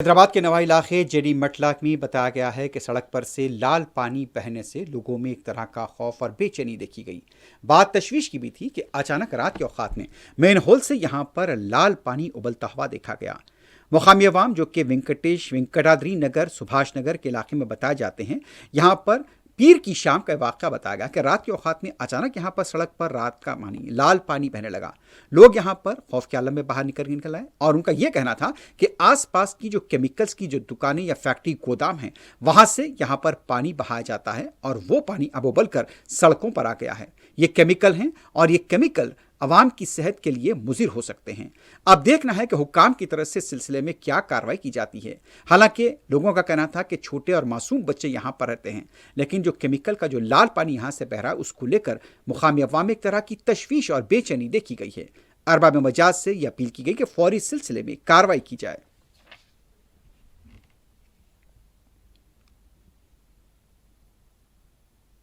हैदराबाद के नवाई इलाके जेडी मटलाक में बताया गया है कि सड़क पर से लाल पानी बहने से लोगों में एक तरह का खौफ और बेचैनी देखी गई। बात तशवीश की भी थी कि अचानक रात के औकात में मेन होल से यहां पर लाल पानी उबलता हुआ देखा गया। मुकामी अवाम जो कि वेंकटाद्री नगर सुभाष नगर के इलाके में बताए जाते हैं, यहाँ पर पीर की शाम का वाक़या बताया गया कि रात के औकात में अचानक यहाँ पर सड़क पर रात का लाल पानी बहने लगा। लोग यहाँ पर खौफ के आलम में बाहर निकल आए और उनका यह कहना था कि आसपास की जो केमिकल्स की जो दुकानें या फैक्ट्री गोदाम हैं, वहां से यहाँ पर पानी बहाया जाता है और वो पानी अब उबल कर सड़कों पर आ गया है। ये केमिकल हैं और ये केमिकल अवाम की सेहत के लिए मुज़िर हो सकते हैं। अब देखना है कि हुक्काम की तरफ से सिलसिले में क्या कार्रवाई की जाती है। हालांकि लोगों का कहना था कि छोटे और मासूम बच्चे यहाँ पर रहते हैं, लेकिन जो केमिकल का जो लाल पानी यहाँ से बह रहा है उसको लेकर मुकामी अवाम में एक तरह की तशवीश और बेचैनी देखी गई है। अरबाब मजाज से यह अपील की गई कि फौरी सिलसिले में कार्रवाई की जाए।